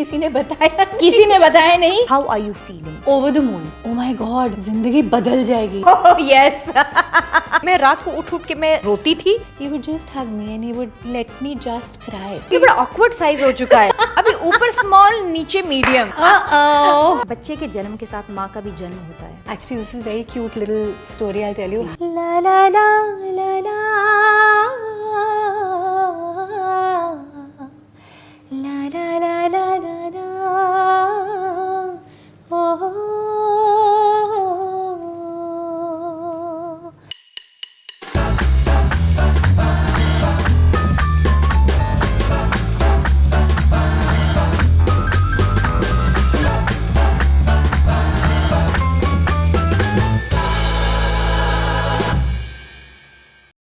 किसी ने बताया नहीं। How are you feeling? Over the moon. O my God, जिंदगी बदल जाएगी। Yes. मैं रात को उठ के मैं रोती थी। He would just hug me and he would let me just cry. ये बड़ा awkward साइज हो चुका है। अभी ऊपर स्मॉल, नीचे मीडियम। बच्चे के जन्म के साथ माँ का भी जन्म होता है। Actually, this is very cute little story. I'll tell you. La la la la la. La la la la la la. Oh.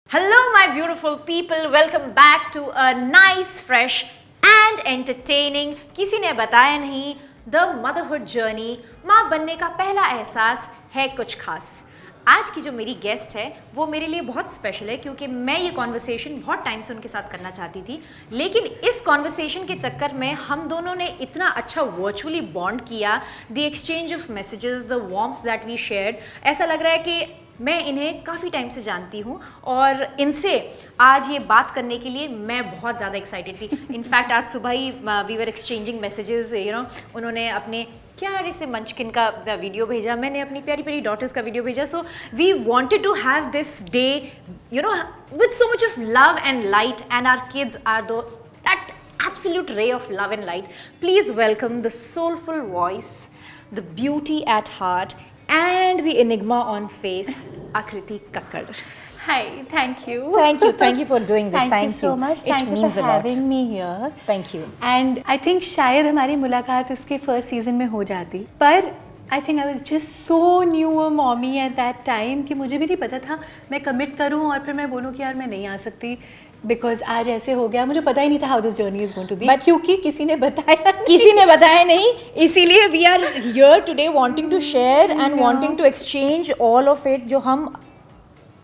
Hello my beautiful people, welcome back to a nice, fresh and entertaining किसी ने बताया नहीं The Motherhood Journey। माँ बनने का पहला एहसास है कुछ खास। आज की जो मेरी गेस्ट है वो मेरे लिए बहुत स्पेशल है क्योंकि मैं ये कॉन्वर्सेशन बहुत टाइम से उनके साथ करना चाहती थी, लेकिन इस कॉन्वर्सेशन के चक्कर में हम दोनों ने इतना अच्छा वर्चुअली बॉन्ड किया, the exchange of messages, the warmth that we shared, ऐसा लग रहा है कि मैं इन्हें काफ़ी टाइम से जानती हूँ और इनसे आज ये बात करने के लिए मैं बहुत ज़्यादा एक्साइटेड थी। इनफैक्ट आज सुबह ही वी वर एक्सचेंजिंग मैसेजेस, उन्होंने अपने प्यारे से मंचकिन का वीडियो भेजा, मैंने अपनी प्यारी प्यारी डॉटर्स का वीडियो भेजा। So we wanted to have this day with so much of love and light and our kids are that absolute ray of love and light. Please welcome the soulful voice, the beauty at heart and the enigma on face, Akriti Kakkar. Hi, thank you. Thank you for doing this. Thank you so much. Thank you for having me here. Thank you. And I think शायद हमारी मुलाकात इसके first season में हो जाती, पर I think I was just so new a mommy at that time कि मुझे भी नहीं पता था मैं कमिट करूँ और फिर मैं बोलूँ कि यार मैं नहीं आ सकती बिकॉज आज ऐसे हो गया। मुझे पता ही नहीं था how this journey is going to be, but क्योंकि किसी ने बताया नहीं, इसीलिए we are here today wanting to share and wanting to exchange all of it. जो हम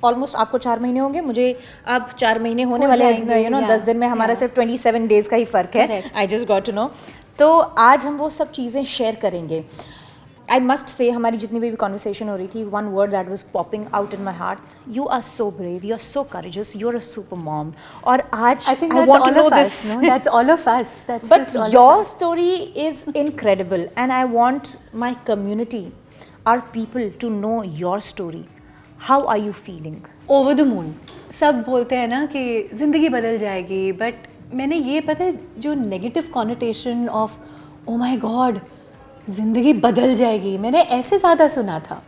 ऑलमोस्ट, आपको 4 महीने होंगे, मुझे अब 4 महीने होने वाले हैं, 10 दिन में हमारा सिर्फ 27 डेज का ही फ़र्क है। I just got to know. तो आज हम वो सब चीज़ें शेयर करेंगे। आई मस्ट से हमारी जितनी भी कॉन्वर्सेशन हो रही थी, one word that was popping out in my heart, you are so brave, you are so courageous, you are a super mom. और आज I think that's all of us, no? That's all of us. That's but just all your of us. story is incredible and I want my community, our people to know your story. How are you feeling? Over the moon. सब बोलते हैं ना कि ज़िंदगी बदल जाएगी, but मैंने ये पता है जो negative connotation of oh my god ज़िंदगी बदल जाएगी, मैंने ऐसे ज़्यादा सुना था।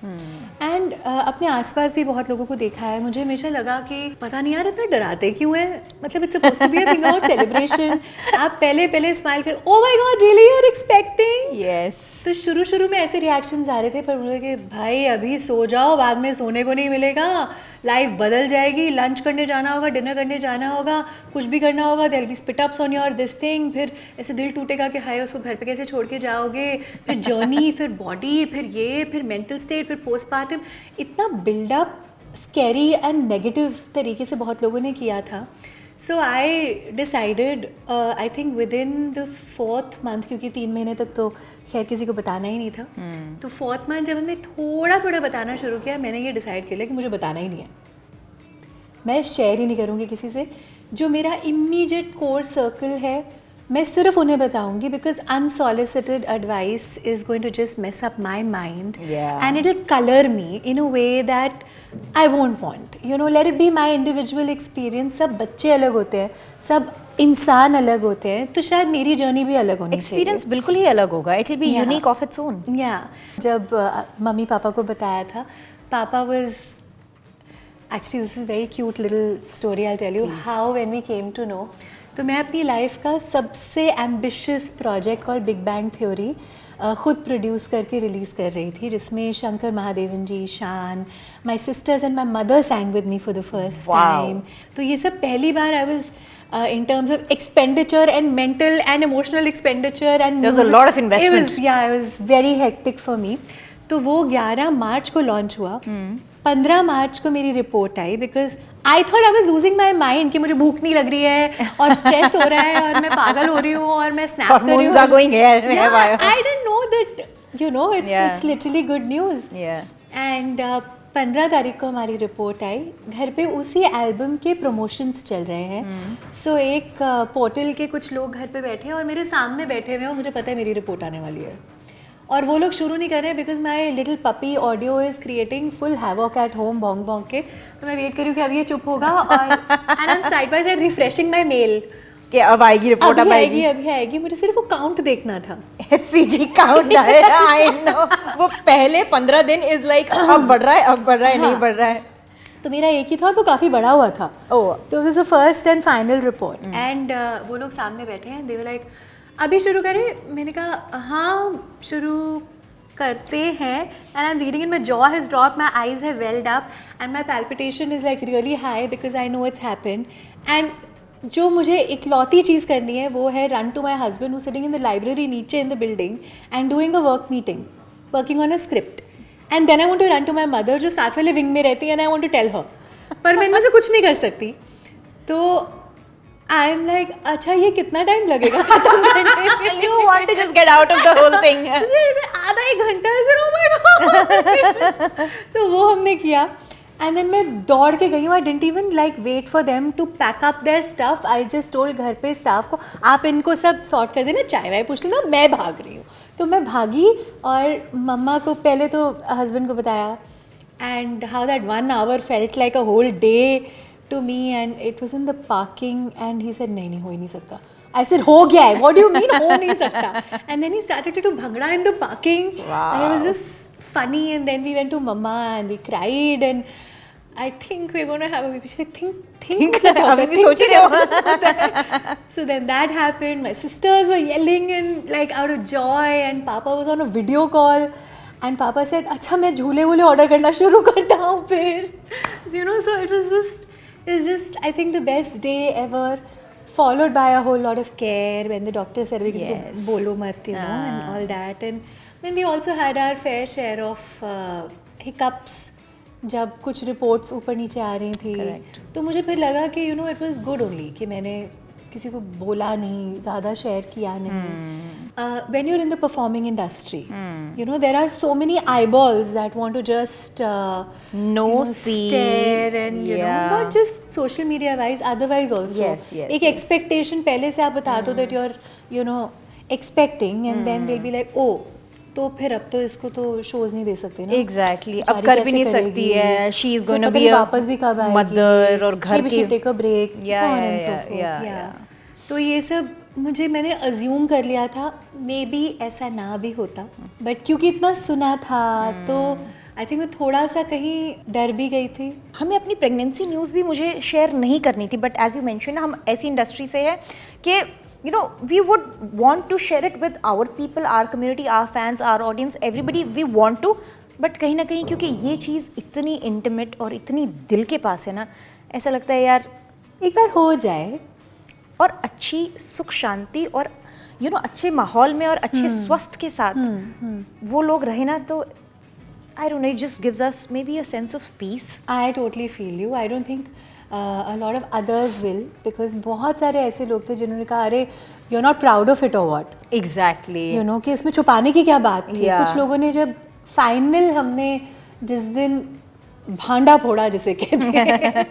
एंड अपने आसपास भी बहुत लोगों को देखा है। मुझे हमेशा लगा कि पता नहीं यार इतना डराते क्यों हैं, मतलब it's supposed to be a thing of celebration. आप पहले स्माइल कर, oh my god really you are expecting. Yes. तो शुरू में ऐसे रिएक्शंस आ रहे थे, पर मुझे कि भाई अभी सो जाओ, बाद में सोने को नहीं मिलेगा, लाइफ बदल जाएगी, लंच करने जाना होगा, डिनर करने जाना होगा, कुछ भी करना होगा, there will be spit ups on your this thing. फिर ऐसे दिल टूटेगा कि हाय उसको घर पे कैसे छोड़ के जाओगे, फिर जर्नी, फिर बॉडी, फिर मेंटल स्टेट, फिर पोस्टपार्टम, इतना बिल्डअप स्कैरी एंड नेगेटिव तरीके से बहुत लोगों ने किया था। So I decided, I think within the 4th month, क्योंकि 3 महीने तक तो खैर किसी को बताना ही नहीं था, तो 4th मंथ जब हमने थोड़ा बताना शुरू किया, मैंने ये डिसाइड कर लिया कि मुझे बताना ही नहीं है, मैं शेयर ही नहीं करूँगी किसी से। जो मेरा इमीडिएट कोर सर्कल है मैं सिर्फ उन्हें बताऊंगी, because unsolicited advice is going to just mess up my mind and it will colour me in a way that I won't want, let it be my individual experience. सब बच्चे अलग होते हैं, सब इंसान अलग होते हैं, तो शायद मेरी जर्नी भी अलग होनी चाहिए। एक्सपीरियंस बिल्कुल ही अलग होगा, it will be unique of its own. जब मम्मी पापा को बताया था, पापा was actually this is a very cute little story. I'll tell you how when we came to know. तो मैं अपनी लाइफ का सबसे ambitious project called big bang theory खुद प्रोड्यूस करके रिलीज़ कर रही थी, जिसमें Shankar Mahadevan ji, Shaan, my sisters and my mother sang with me for the first time. तो ये सब पहली बार I was in terms of expenditure and mental and emotional expenditure and there was a lot of investment. It was very hectic for me. तो वो 11 मार्च को launch हुआ, 15 मार्च को मेरी report I, because I thought I was losing my mind कि मुझे भूख नहीं लग रही है और स्ट्रेस हो रहा है और मैं पागल हो रही हूँ और मैं स्नैप कर रही Hormones are going haywire. I didn't know that you know it's literally good news and 15 तारीख को हमारी रिपोर्ट आई। घर पे उसी एल्बम के प्रमोशंस चल रहे हैं। सो एक पोर्टल के कुछ लोग घर पे बैठे हैं और मेरे सामने बैठे हुए हैं और मुझे पता है मेरी रिपोर्ट आने वाली है और वो लोग शुरू नहीं कर रहे हैं because my little puppy audio is creating full havoc at home भोंग भोंग के। तो मैं वेट कर रही हूँ कि अब ये चुप होगा और and I am side by side refreshing my mail कि अब आएगी रिपोर्ट, अब आएगी, अभी आएगी। मुझे सिर्फ वो काउंट देखना था। HCG काउंट आई नो वो पहले 15 दिन इज लाइक अब बढ़ रहा है, अब बढ़ रहा है, नहीं बढ़ रहा है। तो मेरा एक ही था और वो काफ़ी बड़ा हुआ था। ओह, तो this the first and final report and वो लोग सामने बैठे हैं। दे वर लाइक अभी शुरू करें? मैंने कहा हाँ शुरू करते हैं। And I am reading in my jaw has dropped, my eyes have welled up and my palpitation is like really high because I know it's happened. And जो मुझे इकलौती चीज़ करनी है वो है run to my husband who sitting in the library नीचे in the building and doing a working on a script. And then I want to run to my mother जो साथ वाले विंग में रहती है and I want to tell her, पर मैं इनमें से कुछ नहीं कर सकती। तो आई एम लाइक अच्छा ये कितना टाइम लगेगा खत्म करने में? You want to just get out of the whole thing. आधा एक घंटा ऐसे oh my God. तो वो हमने किया एंड देन मैं दौड़ के गई हूँ। I didn't even like wait for them to pack up their stuff. I just told घर पे स्टाफ को आप इनको सब सॉर्ट कर देना, चाय वाय पूछ लेना, मैं भाग रही हूँ। तो मैं भागी और मम्मा को पहले तो हस्बैंड को बताया and how that 1 hour felt like a whole day to me and it was in the parking and he said नहीं हो ही नहीं सकता। आई सेड हो गया है, व्हाट डू यू मीन हो नहीं सकता? And then he started to bhangra in the parking and it was just funny and then we went to mama and we cried and I think we're going to have a baby. She's like think अभी भी सोच रहे हो। So then that happened. My sisters were yelling and like out of joy and papa was on a video call and papa said अच्छा मैं झूले वूले order करना शुरू करता हूँ फिर। You know, so it was just I think the best day ever, followed by a whole lot of care when the doctor said किसी को बोलो मत, you know, and all that. And then we also had our fair share of hiccups जब कुछ reports ऊपर नीचे आ रही थी। तो मुझे फिर लगा कि you know it was good only कि मैंने किसी को बोला नहीं, ज़्यादा शेयर किया नहीं। When you are in the performing industry you know there are so many eyeballs that want to just stare and you know not just social media wise, otherwise also एक expectation पहले से आप बता दो that you're you know expecting and then they'll be like oh तो फिर अब तो इसको तो शोज नहीं दे सकते ना। एग्जैक्टली अब कर भी नहीं सकती है। She is going to be वापस भी कब आएगी, मदर और घर की टेक अ ब्रेक, तो ये सब मैंने अज्यूम कर लिया था। मे बी ऐसा ना भी होता बट क्योंकि इतना सुना था तो आई थिंक मैं थोड़ा सा कहीं डर भी गई थी। हमें अपनी प्रेगनेंसी न्यूज़ भी मुझे शेयर नहीं करनी थी बट एज यू मेंशन हम ऐसी इंडस्ट्री से है कि you know we would want to share it with our people, our community, our fans, our audience, everybody we want to, but कहीं ना कहीं क्योंकि ये चीज़ इतनी इंटीमेट और इतनी दिल के पास है ना, ऐसा लगता है यार एक बार हो जाए और अच्छी सुख शांति और you know अच्छे माहौल में और अच्छे स्वस्थ के साथ वो लोग रहे ना, तो I don't know, it just gives us maybe a sense of peace. I totally feel you. I don't think a lot of others will because बहुत सारे ऐसे लोग थे जिन्होंने कहा अरे you're not proud of it or what? Exactly. You know कि इसमें छुपाने की क्या बात थी? कुछ लोगों ने जब फाइनल हमने जिस दिन भांडा फोड़ा जिसे कहते हैं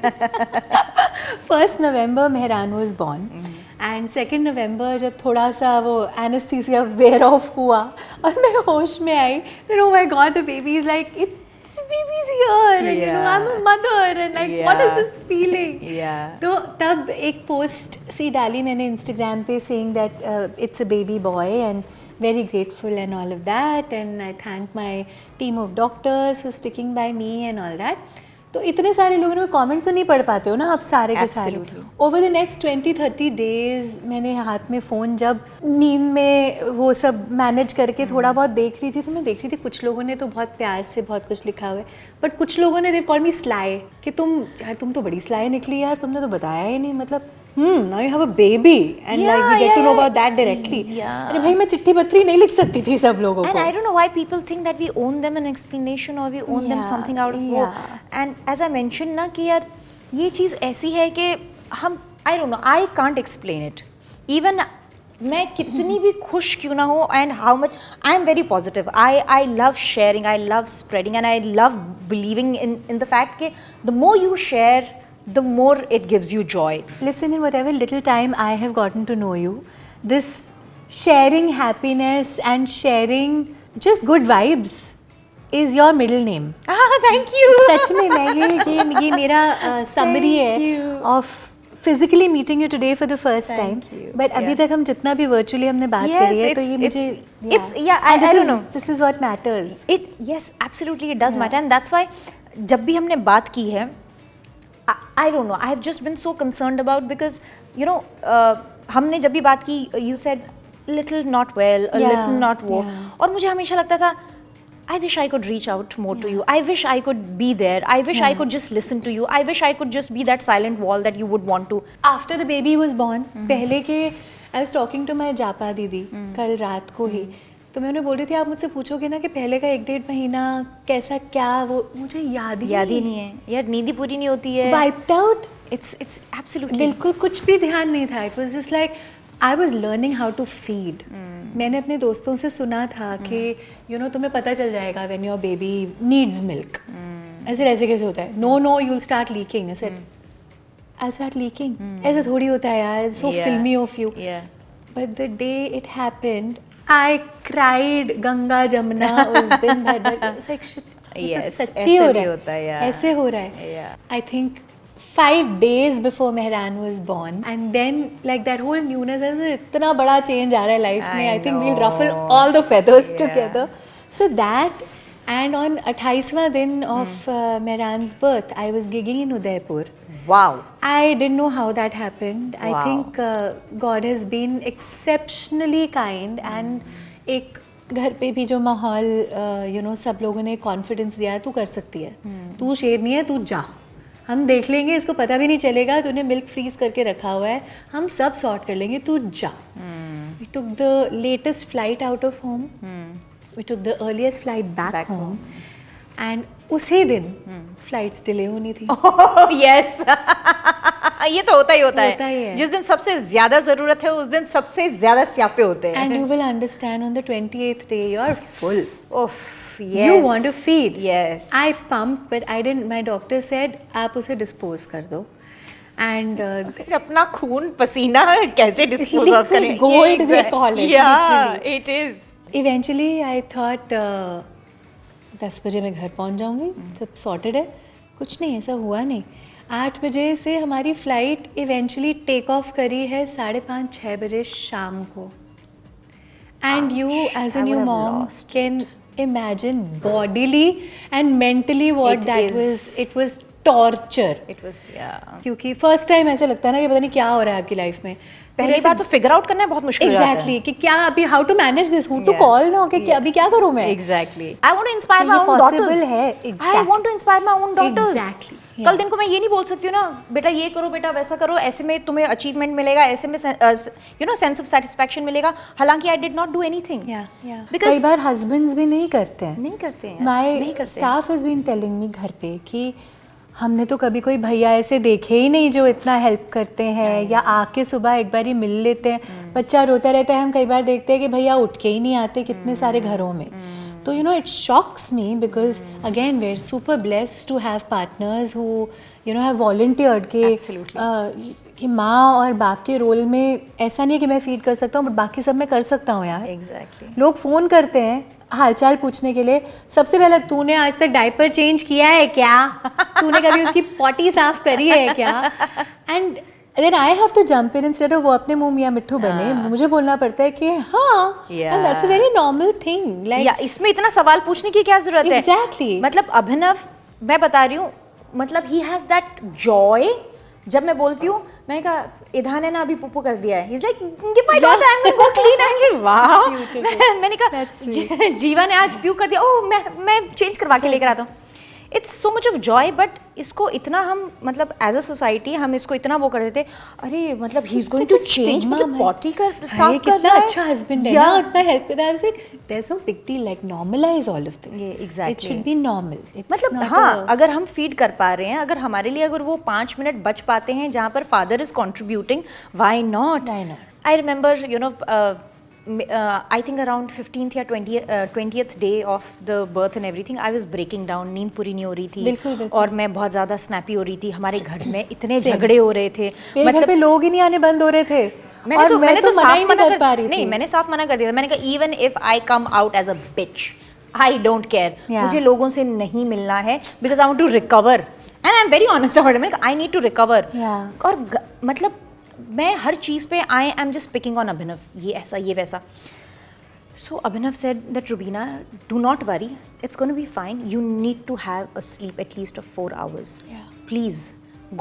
1 November Mehran was born. And 2 November जब थोड़ा सा वो एनेस्थीसिया वेयर ऑफ हुआ और मैं होश में आई then oh my god the baby is like it's baby's here and you know I'm a mother and like what is this feeling तो तब एक पोस्ट सी डाली मैंने Instagram पे saying that it's a baby boy and very grateful and all of that and I thank my team of doctors for sticking by me and all that. तो इतने सारे लोगों ने कमेंट्स तो नहीं पढ़ पाते हो ना आप सारे के सारे। ओवर द नेक्स्ट 20-30 डेज मैंने हाथ में फ़ोन जब नींद में वो सब मैनेज करके थोड़ा बहुत देख रही थी तो मैं देख रही थी कुछ लोगों ने तो बहुत प्यार से बहुत कुछ लिखा हुआ है बट कुछ लोगों ने देव कॉल मी स्लाई कि तुम तो बड़ी स्लाई निकली यार, तुमने तो बताया ही नहीं, मतलब now you have a baby and like we get to know about that directly. अरे भाई मैं चिट्ठी पत्री नहीं लिख सकती थी सब लोगों को। And I don't know why people think that we own them an explanation or we own them something out of war. And as I mentioned ना कि यार ये चीज़ ऐसी है कि हम I don't know, I can't explain it. Even मैं कितनी भी खुश क्यों ना हो, and how much I am very positive, I love sharing, I love spreading, and I love believing in the fact कि the more you share the more it gives you joy. Listen, in whatever little time I have gotten to know you, this sharing happiness and sharing just good vibes is your middle name. Thank you. सच में मैं ये मेरा summary है of physically meeting you today for the first time. But अभी तक हम जितना भी virtually हमने बात करी है, तो ये मुझे I don't know. This is what matters. Yes, absolutely it does matter, and that's why जब भी हमने बात की है, I don't know, I have just been so concerned about, because you know हमने जब भी बात की, you said little not well, a little not वो, और मुझे हमेशा लगता था I wish I could reach out more to you, I wish I could be there, I wish I could just listen to you, I wish I could just be that silent wall that you would want to. After the baby was born, पहले के I was talking to my जापा दीदी कल रात को ही, तो मैं उन्हें बोल रही थी आप मुझसे पूछोगे ना कि पहले का 1-1.5 महीना कैसा क्या, वो मुझे याद ही नहीं है यार, नींद ही पूरी नहीं होती है, वाइप्ड आउट, it's absolutely, बिल्कुल कुछ भी ध्यान नहीं था। It was just like I was learning how to feed. मैंने अपने दोस्तों से सुना था कि यू नो तुम्हें पता चल जाएगा when your baby needs milk, ऐसे कैसे होता है, no you will start leaking, I said I will start leaking, ऐसे थोड़ी होता है यार, so filmi of you, but the day it happened I cried Ganga Jamuna उस दिन भर, सच्ची हो रहा है, ऐसे हो रहा है। I think 5 days before Mehran was born, and then like that whole newness, ऐसे इतना बड़ा change आ रहा है लाइफ में, I think we'll ruffle all the feathers together. So that, and on 28वां दिन of Mehran's birth, I was gigging in Udaipur. Wow. I didn't know how that happened. I think God has been exceptionally kind, and एक घर पे भी जो माहौल you know सब लोगों ने कॉन्फिडेंस दिया, तू कर सकती है, तू शेरनी है, तू जा, हम देख लेंगे, इसको पता भी नहीं चलेगा, तूने मिल्क फ्रीज करके रखा हुआ है, हम सब सॉर्ट कर लेंगे, तू जा। We took the latest flight out of home. We took the earliest flight back home. And उसी दिन फ्लाइट्स डिले होनी थी। यस ये तो होता ही है। जिस दिन सबसे ज्यादा जरूरत है उस दिन सबसे ज्यादा स्यापे होते हैं। And you will understand on the 28th day you are full. Oof, yes. You want to feed. Yes. I pumped but I didn't. My doctor said आप उसे डिस्पोज कर दो। And अपना खून पसीना कैसे डिस्पोज ऑफ करें? Gold they call it. Yeah, it is. Eventually I thought 10 बजे मैं घर पहुंच जाऊंगी, सब सॉर्टेड है, कुछ नहीं ऐसा हुआ नहीं। 8 बजे से हमारी फ़्लाइट इवेंचुअली टेक ऑफ करी है 5:30-6 बजे शाम को। And you as a new mom can imagine bodily and mentally what that was. It was torture. It was, क्योंकि फर्स्ट टाइम ऐसा लगता है ना कि पता नहीं क्या हो रहा है आपकी लाइफ में, पहली बार तो फिगर आउट करना बहुत मुश्किल है। एग्जैक्टली कि क्या अभी how to manage this, who to call ना, कि अभी क्या करूं मैं। Exactly I want to inspire my own daughters है। I want to inspire my own daughters. Exactly कल दिन को मैं ये नहीं बोल सकती हूँ ना बेटा ये करो, बेटा वैसा करो, ऐसे में तुम्हें अचीवमेंट मिलेगा, ऐसे में you know sense of satisfaction मिलेगा, हालांकि I did not do anything. कई बार हस्बैंड्स भी नहीं करते हैं। My staff has been telling me घर पे कि हमने तो कभी कोई भैया ऐसे देखे ही नहीं जो इतना हेल्प करते हैं, या आके सुबह एक बार ही मिल लेते हैं, बच्चा रोता रहता है, हम कई बार देखते हैं कि भैया उठ के ही नहीं आते कितने सारे घरों में। तो you know it shocks me because again we are super blessed to have partners who you know have volunteered कि माँ और बाप के रोल में ऐसा नहीं है कि मैं फीड कर सकता हूँ, बट बाकी सब मैं कर सकता हूँ यार। एग्जैक्टली लोग फ़ोन करते हैं हालचाल पूछने के लिए, सबसे पहले तूने आज तक डायपर चेंज किया है क्या, तूने कभी उसकी पॉटी साफ करी है क्या, and then I have to jump in instead of वो अपने मुंह मियां मिट्ठू बने, मुझे बोलना पड़ता है कि हाँ, and that's a very normal thing. Like इसमें इतना सवाल पूछने की क्या जरूरत है? एग्जैक्टली मतलब अभिनव, मैं बता रही हूँ, मतलब ही हैज दैट जॉय। जब मैं बोलती हूँ, मैंने कहा इधान ने ना अभी पुप्पू कर दिया है, he is like give my daughter, I am going to clean and wow. मैंने कहा जीवा ने आज प्यू कर दिया, ओह मैं चेंज करवा के लेकर आता हूँ। It's so much of Joy, but इसको इतना हम मतलब एज अ सोसाइटी हम इसको इतना वो कर देते, अरे मतलब he is going to change, मुझे पॉटी कर साफ कर कितना रहा है, अच्छा हस्बैंड है ना, उतना हेल्प करता है। I was like there is no big deal, like normalize all of this, exactly. It should be normal. मतलब हाँ, अगर हम फीड कर पा रहे हैं, अगर हमारे लिए अगर वो 5 मिनट बच पाते हैं जहाँ पर father is contributing, why not? I remember you know I think around 15th या 20th day of the birth and everything, I was breaking down, नींद पूरी नहीं हो रही थी, बिल्कुल। और मैं बहुत ज़्यादा स्नैपी हो रही थी, हमारे घर में इतने झगड़े हो रहे थे, मेरे घर पे लोग ही नहीं आने बंद हो रहे थे, मैंने तो मना ही नहीं कर पा रही थी। नहीं, मैंने साफ मना कर दिया था, मैंने कहा even if I come out as a bitch, I don't care, मुझे लोगों से नहीं मिलना है, because I want to recover, and I am very honest about it, मैंने कहा आई नीड टू रिकवर। और मतलब मैं हर चीज़ पे I am just picking on Abhinav, ये ऐसा ये वैसा। So Abhinav said that, Rubina, do not worry, it's going to be fine. You need to have a sleep at least of 4 hours. Yeah. Please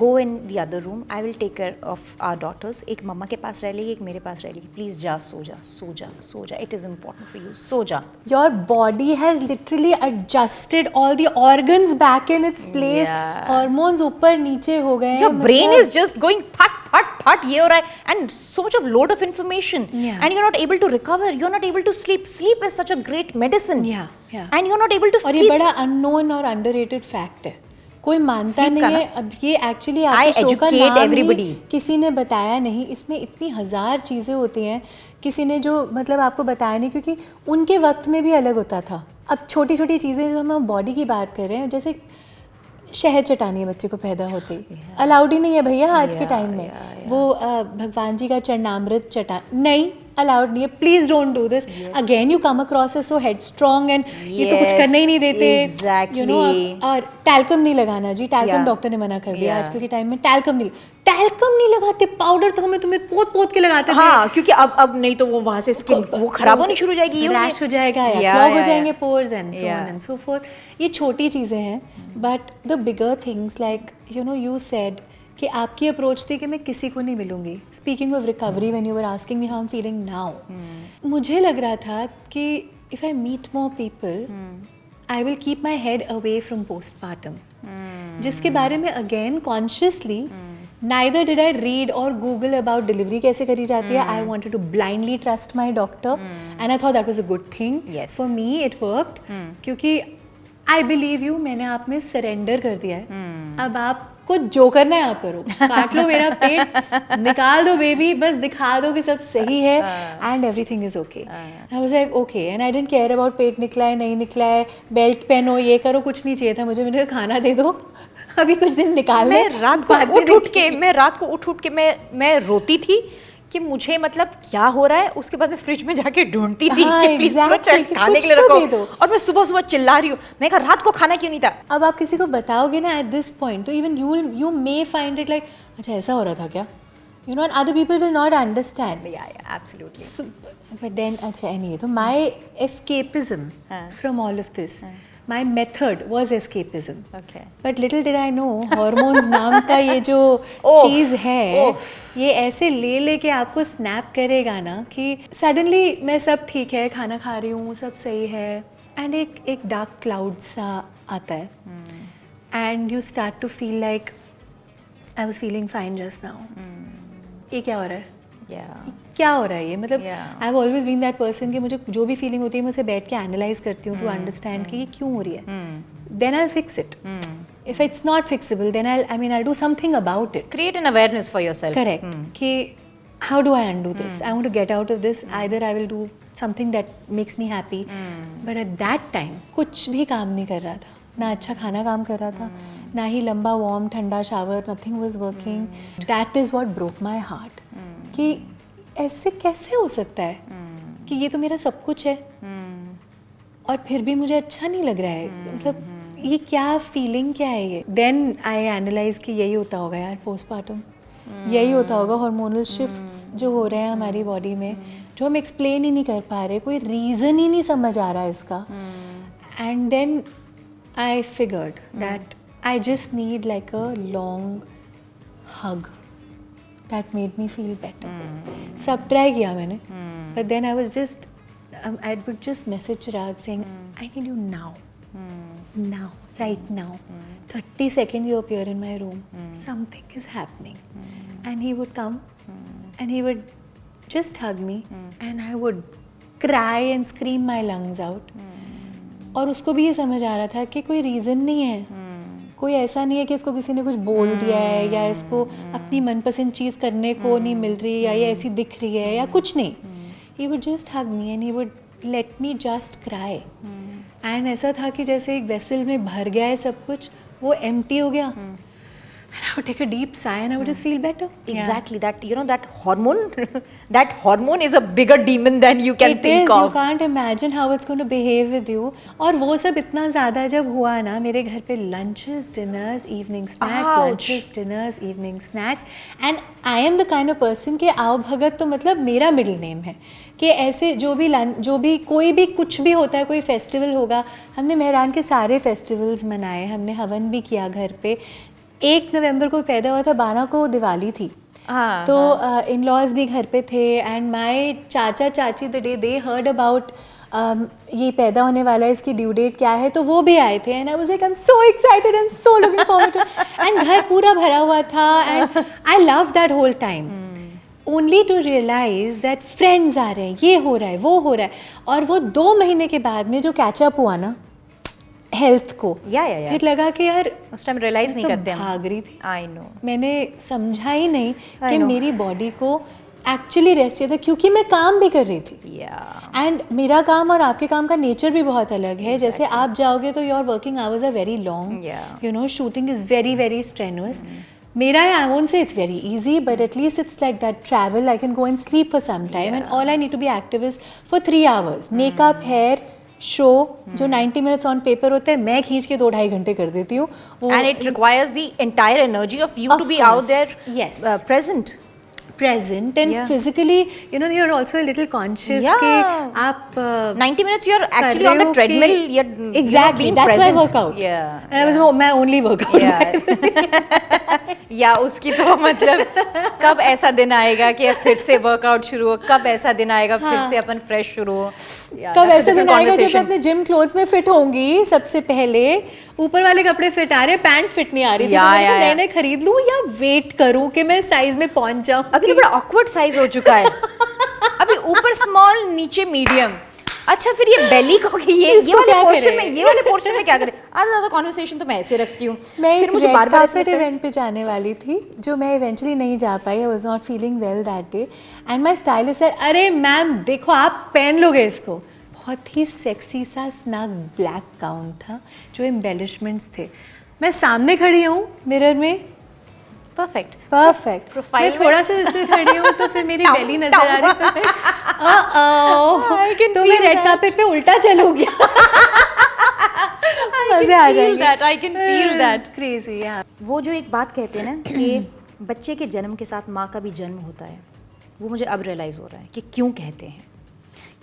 go in the other room. I will take care of our daughters. एक मम्मा के पास रह लेगी, एक मेरे पास रह लेगी. Please जा, सो जा, सो जा, सो जा. It is important for you. सो जा. Your body has literally adjusted all the organs back in its place. Yeah. Hormones ऊपर नीचे हो गए हैं. Your brain is just going फट फट फट, ये हो रहा है, and so much of load of information, and you're not able to recover, you're not able to sleep. Sleep is such a great medicine, and you're not able to sleep. और ये बड़ा unknown और underrated fact है, कोई मानता नहीं है। अब ये एक्चुअली आपके शो का नाम ही किसी ने बताया नहीं, इसमें इतनी हज़ार चीज़ें होती हैं, किसी ने जो मतलब आपको बताया नहीं, क्योंकि उनके वक्त में भी अलग होता था। अब छोटी छोटी चीज़ें जो हम बॉडी की बात कर रहे हैं, जैसे शहद चटानी है बच्चे को पैदा होते ही, अलाउड ही नहीं है भैया आज के टाइम में। वो भगवान जी का चरणामृत चटा नहीं, अलाउड नहीं है, please don't do this. Again you come across so head strong and ये तो कुछ करने ही नहीं देते, यू नो। और टैल्कम नहीं लगाना जी, टैल्कम डॉक्टर ने मना कर दिया आजकल के टाइम में, टैल्कम नहीं लगाते, पाउडर तो हमें तुम्हें पोत पोत के लगाते थे। हाँ, क्योंकि अब नहीं तो वो वहाँ से स्किन वो खराब होनी शुरू हो जाएगी, रैश हो जाएगा, क्लॉग हो जाएंगे pores and so on and so fourth. ये छोटी चीज़ें हैं, but the bigger things like you know you said कि आपकी अप्रोच थी कि मैं किसी को नहीं मिलूंगी। Speaking of recovery, when you were asking me how I am feeling now, मुझे लग रहा था कि if I meet more people I will keep my head away from postmortem, जिसके बारे में again consciously neither did I read or Google about delivery कैसे करी जाती है. I wanted to blindly trust my doctor and I thought that was a good thing. Yes. For me it worked क्योंकि I believe you, मैंने आप में surrender कर दिया है. अब आपको जो करना है आप करो, काट लो मेरा पेट, निकाल दो बेबी, बस दिखा दो कि सब सही है and everything is okay. I was like okay and I didn't care about पेट निकला है नहीं निकला है, बेल्ट पहनो ये करो, कुछ नहीं चाहिए था मुझे. मैंने कहा खाना दे दो अभी कुछ दिन निकाल ले. मैं रात को उठ के मैं रोती थी कि मुझे मतलब क्या हो रहा है. उसके बाद मैं फ्रिज में जाके ढूंढती थी कि प्लीज कुछ खाने के लिए रखो, और मैं सुबह सुबह चिल्ला रही हूँ. मैं कहा रात को खाना क्यों नहीं था. अब आप किसी को बताओगे ना एट दिस पॉइंट, तो even you may find it like अच्छा ऐसा हो रहा था क्या, you know, and other people will not understand. Yeah, absolutely. So, but then अच्छा anyway, तो my escapism from all of this, my method was escapism. Okay. But little did I know hormones नाम का ये जो चीज़ है, ये ऐसे ले के आपको स्नैप करेगा ना कि suddenly मैं सब ठीक है, खाना खा रही हूँ, सब सही है, and एक dark cloud सा आता है, and you start to feel like I was feeling fine just now. ये क्या हो रहा है, क्या हो रहा है ये, मतलब I have always been that person कि मुझे जो भी फीलिंग होती है मैं उसे बैठ के एनालाइज करती हूँ टू अंडरस्टैंड कि ये क्यों हो रही है. Then I will fix it. If it's not fixable then I do something about it. Create an awareness for yourself. Correct, कि how do I undo this, I want to get out of this, either I will do something that makes me happy. But at that time कुछ भी काम नहीं कर रहा था, ना अच्छा खाना काम कर रहा था, ना ही लंबा वार्म ठंडा shower, nothing was working. That is what broke my heart कि ऐसे कैसे हो सकता है कि ये तो मेरा सब कुछ है और फिर भी मुझे अच्छा नहीं लग रहा है. मतलब ये क्या फीलिंग क्या है ये. देन आई एनालाइज कि यही होता होगा यार पोस्टमार्टम, यही होता होगा हार्मोनल शिफ्ट्स जो हो रहे हैं हमारी बॉडी में, जो हम एक्सप्लेन ही नहीं कर पा रहे, कोई रीज़न ही नहीं समझ आ रहा है इसका. And then I figured that I just need like a long hug that made me feel better. सब try किया मैंने, but then I was just I would just message Chirag saying I need you now. now, right now, 30 seconds you appear in my room, something is happening. And he would come and he would just hug me and I would cry and scream my lungs out. और उसको भी ये समझ आ रहा था कि कोई reason नहीं है, कोई ऐसा नहीं है कि इसको किसी ने कुछ बोल दिया है या इसको अपनी मनपसंद चीज़ करने को नहीं मिल रही या ये ऐसी दिख रही है या कुछ नहीं. He would just hug me and he would let me just cry. And ऐसा था कि जैसे एक वेसल में भर गया है सब कुछ, वो empty हो गया. And I would take a deep sigh and I would just feel better. Exactly, that you know that hormone is a bigger demon than you can think You of. can't imagine how it's going to behave with you. और वो सब इतना ज़्यादा जब हुआ ना, मेरे घर पे lunches, dinners, evening snacks, Ouch. lunches, dinners, evening snacks. And I am the kind of person कि आओ भगत तो मतलब मेरा middle name है कि ऐसे जो भी कोई भी कुछ भी होता है, कोई फेस्टिवल होगा, हमने मेहरान के सारे फेस्टिवल्स मनाए, हमने हवन भी किया घर पे. 1 नवंबर को पैदा हुआ था, 12 को दिवाली थी. तो इन लॉज भी घर पे थे एंड माय चाचा चाची the day they heard about ये पैदा होने वाला है, इसकी ड्यू डेट क्या है, तो वो भी आए थे. And I was like I am so excited, I am so looking forward to. And घर पूरा भरा हुआ था and I love that whole time. Only to realize that friends आ रहे हैं, ये हो रहा है, वो हो रहा है. और वो 2 महीने के बाद में जो कैचअप हुआ ना हेल्थ को, या फिर लगा कि यार उस टाइम रियलाइज नहीं तो करते हम. भाग रही थी. I know. मैंने समझा ही नहीं I कि know. मेरी बॉडी को एक्चुअली रेस्ट चाहिए था, क्योंकि मैं काम भी कर रही थी. एंड मेरा काम और आपके काम का नेचर भी बहुत अलग है. जैसे आप जाओगे तो your working hours are very long, you know, shooting is very very strenuous. मेरा I won't say it's very easy, but at least it's like that travel. I can go and sleep for some time and all I need to be active is for 3 hours. Makeup, hair, show जो 90 minutes on paper होते हैं, मैं खींच के 2-2.5 घंटे कर देती हूँ. And it requires the entire energy of you to be out there, Yes. Present and physically, you know, you're also a little conscious Yeah. कि आप 90 minutes you're actually on रहे the हो treadmill. कि- You're exactly, being that's present. why I work out. Yeah. And मैं only work out. या उसकी तो मतलब कब ऐसा दिन आएगा कि अब फिर से वर्कआउट शुरू हो, कब ऐसा दिन आएगा फिर से अपन फ्रेश शुरू हो. कब ऐसा दिन आएगा जब मैं अपने जिम क्लोथ्स में फिट होंगी. सबसे पहले ऊपर वाले कपड़े फिट आ रहे, पैंट्स फिट नहीं आ रही थी. नए नए खरीद लूं या वेट करूं कि मैं साइज में पहुंच जाऊं. अभी तो बड़ा ऑकवर्ड साइज हो चुका है. अभी ऊपर स्मॉल, नीचे मीडियम. अच्छा, फिर ये बेली को कि ये वाले पोर्शन में क्या करें. आधा ज़्यादा कॉन्वर्सेशन तो मैं ऐसे रखती हूँ. मैं एक मुझे रेड बार-बार कार्पेट इवेंट पे जाने वाली थी, जो मैं इवेंचुअली नहीं जा पाई. I was not feeling well that day and my stylist said, अरे मैम देखो आप पहन लोगे इसको. बहुत ही सेक्सी सा स्नग ब्लैक गाउन था जो एम्बेलिशमेंट्स थे. मैं सामने खड़ी हूँ मिरर में, परफेक्ट. मैं थोड़ा सा इससे खड़ी हूँ तो फिर मेरी बेली नजर आ रही है. तो मैं रेड कार्पेट पे उल्टा चलूंगी. मजे आ जाएंगे. I can feel that. Crazy, yeah. वो जो एक बात कहते हैं ना कि बच्चे के जन्म के साथ माँ का भी जन्म होता है, वो मुझे अब रियलाइज़ हो रहा है कि क्यों कहते हैं.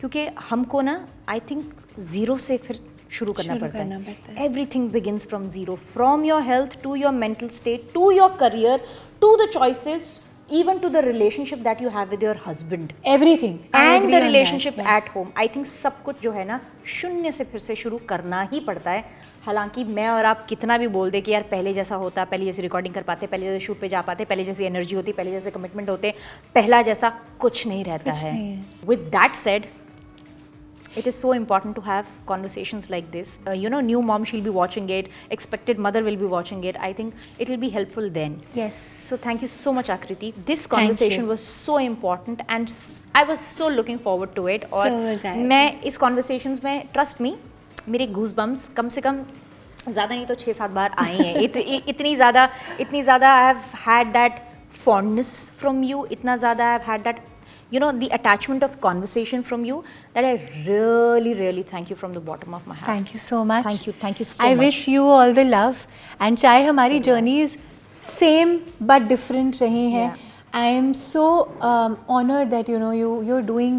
क्योंकि हमको ना आई थिंक ज़ीरो से फिर शुरू करना पड़ता है. Everything begins from zero, from your health to your mental state to your career to the choices, even to the relationship that you have with your husband, everything, and the relationship at home. I think सब कुछ जो है ना शून्य से फिर से शुरू करना ही पड़ता है. हालांकि मैं और आप कितना भी बोल दे कि यार पहले जैसा होता, पहले जैसे रिकॉर्डिंग कर पाते, पहले जैसे शूट पे जा पाते, पहले जैसी एनर्जी होती, पहले जैसे कमिटमेंट होते, पहला जैसा कुछ नहीं रहता है. With that said, it is so important to have conversations like this. You know, new mom, she'll be watching it, expected mother will be watching it. I think it will be helpful then. Yes. So thank you so much, Akriti. This conversation was so important and I was so looking forward to it. So was I. मैं इस conversations में, trust me, मेरे goosebumps कम से कम ज़्यादा नहीं तो 6-7 बार आए हैं. इतनी ज़्यादा I have had that fondness from you. इतना ज़्यादा I have had that, you know, the attachment of conversation from you, that I really, really thank you from the bottom of my heart. Thank you so much. Thank you so I much. wish you all the love. And चाहे हमारी journeys same but different रही हैं. Yeah. I am so honored that, you know, you're doing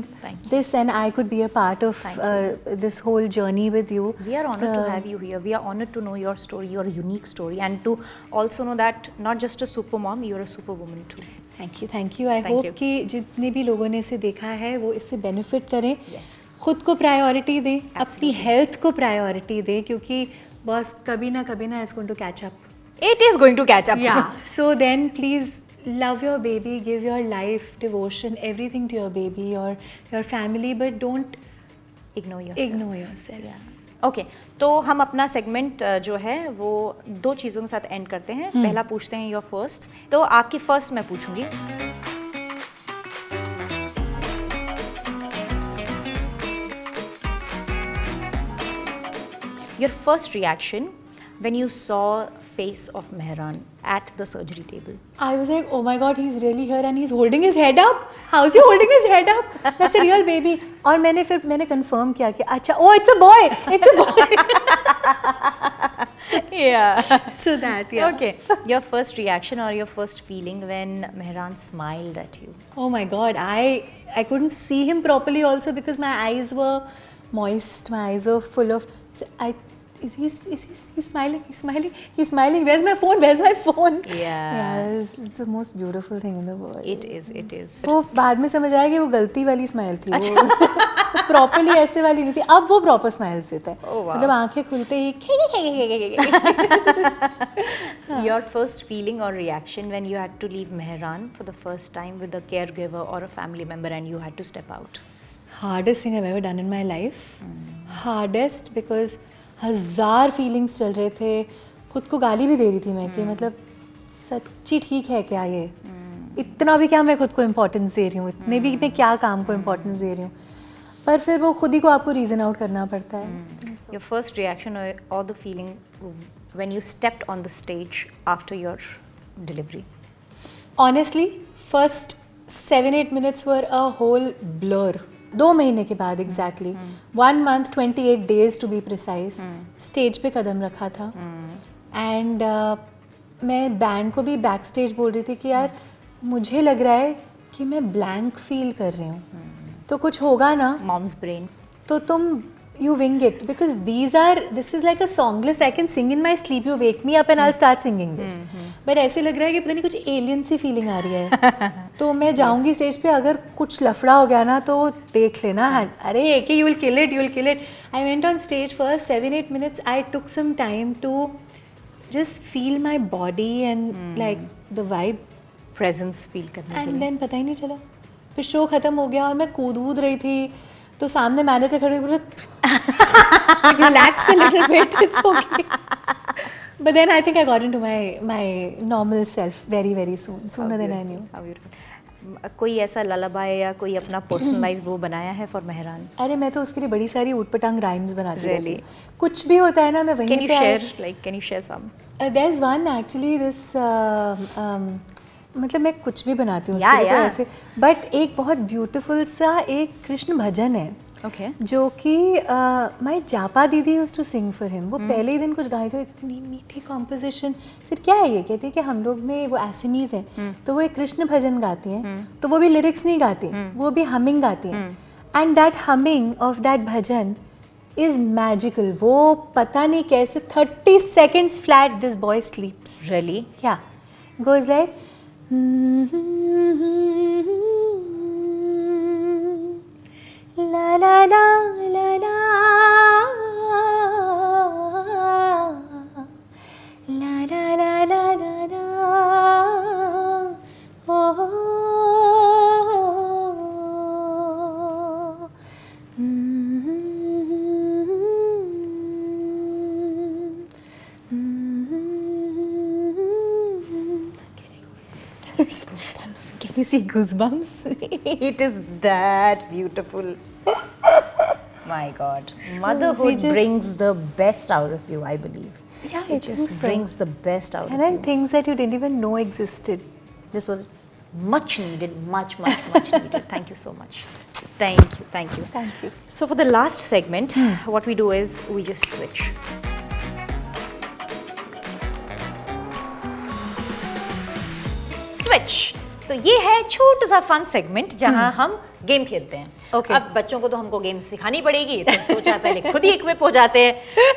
this and I could be a part of this whole journey with you. We are honored to have you here. We are honored to know your story, your unique story, and to also know that not just a super mom, you're a superwoman too. Thank you. I hope कि जितने भी लोगों ने इसे देखा है वो इससे बेनिफिट करें. Yes. खुद को प्रायोरिटी दें, अपनी हेल्थ को प्रायोरिटी दें, क्योंकि बॉस कभी ना it's going to catch up. It is going to catch up. Yeah. So then please love your baby, give your life, devotion, everything to your baby or your family, but don't Ignore yourself. ignore yourself. Okay तो हम अपना segment जो है वो 2 चीज़ों के साथ and करते हैं. पहला पूछते हैं योर फर्स्ट. तो आपकी फर्स्ट मैं पूछूंगी. Your first reaction when you saw face of Mehran at the surgery table. I was like, oh my god, he's really here and he's holding his head up. How is he holding his head up? That's a real baby. और मैंने confirm किया कि अच्छा, oh it's a boy, it's a boy. Yeah. So that, yeah. Okay. Your first reaction or your first feeling when Mehran smiled at you? Oh my god, I couldn't see him properly also because my eyes were moist, my eyes were full of. Is he smiling? He's smiling. Where's my phone? Yeah, it's the most beautiful thing in the world. It is. वो बाद में समझ आया कि वो गलती वाली smile थी. अच्छा. वो प्रॉपरली ऐसे वाली नहीं थी. अब वो प्रॉपर स्माइल देता है. मतलब आंखें खुलते ही Your first feeling or reaction when you had to leave Mehran for the first time with a caregiver or a family member and you had to step out? Hardest thing I've ever done in my life. Hardest because 1000 feelings चल रहे थे. खुद को गाली भी दे रही थी मैं कि मतलब सच्ची ठीक है क्या ये, इतना भी क्या मैं खुद को इम्पोर्टेंस दे रही हूँ, इतने भी मैं क्या काम को इम्पोर्टेंस दे रही हूँ. पर फिर वो खुद ही को आपको रीज़न आउट करना पड़ता है. Your first reaction or the feeling when you stepped on the stage after your delivery? Honestly, first 7-8 minutes were a whole blur. 2 महीने के बाद exactly 1 month 28 days to be precise stage पे कदम रखा था. And मैं बैंड को भी back stage बोल रही थी कि यार मुझे लग रहा है कि मैं ब्लैंक फील कर रही हूँ, तो कुछ होगा ना. Mom's brain. तो तुम you wing it because this is like a song list. I can sing in my sleep. You wake me up and I'll start singing this. But ऐसे लग रहा है कि पता नहीं कुछ एलियन सी फीलिंग आ रही है. तो मैं जाऊंगी स्टेज पे, अगर कुछ लफड़ा हो गया ना तो देख लेना. अरे एक ही you'll kill it. I went on stage for 7-8 minutes. I took some time to just feel my body and like the vibe. Presence feel करने के लिए. And then पता ही नहीं चला. फिर शो खत्म हो गया और मैं कूद रही थी, तो सामने मैनेजर खड़े बोले relax a little bit, it's okay. But then I think I got into my normal self very sooner than I knew. How beautiful. कोई ऐसा ललाबाई या कोई अपना पर्सनलाइज वो बनाया है फॉर मेहरान? अरे मैं तो उसके लिए बड़ी सारी ऊटपटांग राइम्स बनाती रहती हूँ. कुछ भी होता है ना मैं वहीं पे. Can you share some? There's one actually this मतलब मैं कुछ भी बनाती हूँ उसके लिए तो ऐसे. बट एक बहुत ब्यूटीफुल सा एक कृष्ण भजन है. Okay. जो कि माई जापा दीदी used to sing for him. वो पहले ही दिन कुछ गाए थे, इतनी मीठी कॉम्पोजिशन. सिर क्या है ये, कहती है कि हम लोग में वो एसमीज हैं तो वो एक कृष्ण भजन गाती हैं, तो वो भी लिरिक्स नहीं गाती, वो भी हमिंग गाती हैं. And that humming of that bhajan is magical. वो पता नहीं कैसे 30 seconds flat this boy स्लीप्स. Really? Yeah. Goes like la la la la la la la la la la la oh Can you see goosebumps? It is that beautiful. My God. Motherhood brings the best out of you, I believe. Yeah, It just brings the best out and of then you. things that you didn't even know existed. This was much needed, much needed. Thank you so much. Thank you. Thank you. So for the last segment, what we do is we just switch. Switch. तो ये है छोटा सा fun segment जहां हम game खेलते हैं. Okay. अब बच्चों को तो हमको गेम सिखानी पड़ेगी, तो सोचा पहले खुद ही इक्विप हो जाते हैं.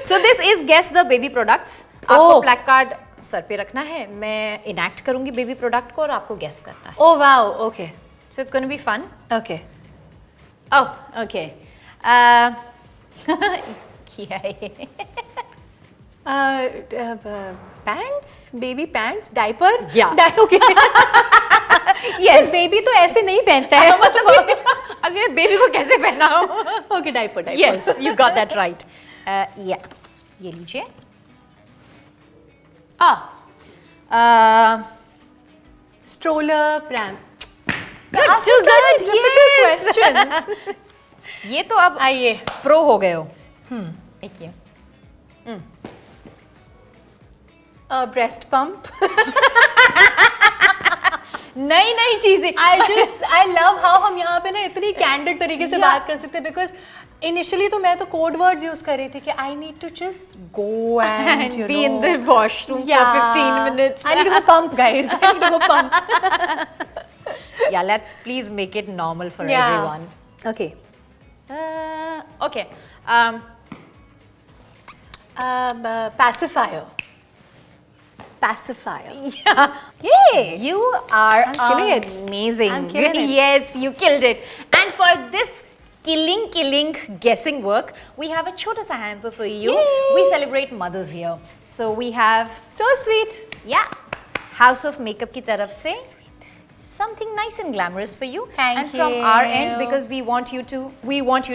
So this is guess the baby products. आपको ब्लैक कार्ड सर पे रखना है, मैं इनैक्ट करूंगी बेबी प्रोडक्ट को और आपको गेस करना है. Oh wow, okay. So it's gonna be fun. Okay. Oh okay. किया है. Pants, baby pants, diaper. Yeah. Okay. Yes. Baby तो ऐसे नहीं पहनता है. मतलब अब ये बेबी को कैसे पहनाऊं? Okay, diaper. Yes, you got that right. Yeah. ये लीजिए. Stroller, pram. Too good. Yes. Questions. ये तो अब आइए. प्रो हो गए हो. एक ये. Breast pump. नई नई चीजें. आई लव हाउ हम यहाँ पे ना इतनी कैंडिड तरीके से Yeah. बात कर सकते हैं, बिकॉज इनिशियली तो मैं तो कोड वर्ड्स यूज कर रही थी कि I need to just go And be in the washroom for 15 minutes. I need to go pump, guys. I need to go pump. Yeah, let's please make it normal for Yeah. everyone. Okay. Okay. Pacifier. Pacifier. Yeah. Yay! You are I'm killing it. amazing. I'm killing it. Yes, you killed it. And for this killing guessing work, we have a chota sa hamper for you. Yay! We celebrate mothers here. So we have, So sweet. yeah, House of Makeup ki taraf se. Something nice and glamorous for you. Thank and from our end, you. because we want you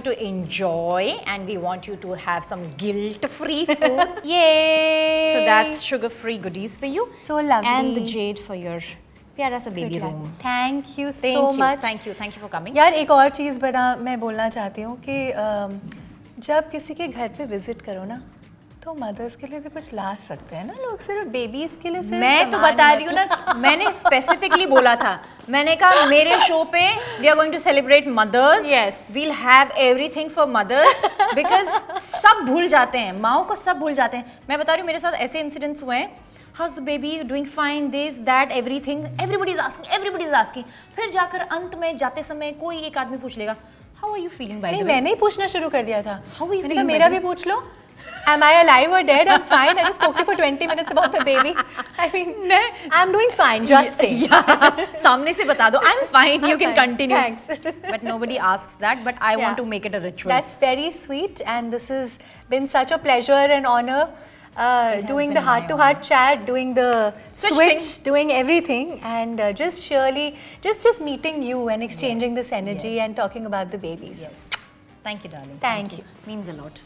to enjoy and we want you to have some guilt-free food. Yay! So that's sugar-free goodies for you. So lovely. And the jade for your प्यारा सा baby room. Thank you so Thank you. much. Thank you for coming. यार एक और चीज़ बड़ा मैं बोलना चाहती हूँ कि जब किसी के घर पे विजिट करो ना, तो मदर्स के लिए भी कुछ ला सकते हैं ना लोग, सिर्फ बेबीज के लिए सिर्फ मैं तो सामान बता रही हूँ ना, मैंने स्पेसिफिकली बोला था, मैंने कहा मेरे शो पे we are going to celebrate mothers. Yes. We'll have everything for mothers because सब भूल जाते हैं, माओ को सब भूल जाते हैं. मैं बता रही हूँ मेरे साथ ऐसे इंसिडेंट्स हुए हैं. How's the baby doing fine, this that everything, everybody is asking. फिर जाकर अंत में जाते समय कोई एक आदमी पूछ लेगा how are you feeling by नहीं, the way? मैंने ही पूछना शुरू कर दिया था. How are you मैंने कहा feeling, मेरा baby? भी पूछ लो. Am I alive or dead? I'm fine. I just spoke to you for 20 minutes about the baby. I mean, I'm doing fine. Just say. Yeah. सामने से बता दो I'm fine, you can fine. continue. Thanks. But nobody asks that, but I want to make it a ritual. That's very sweet, and this has been such a pleasure and honor. Doing been the my heart-to-heart chat, doing the Switch switch, things. doing everything, and just meeting you and exchanging this energy and talking about the babies. Yes. Thank you, darling. Thank you. Means a lot.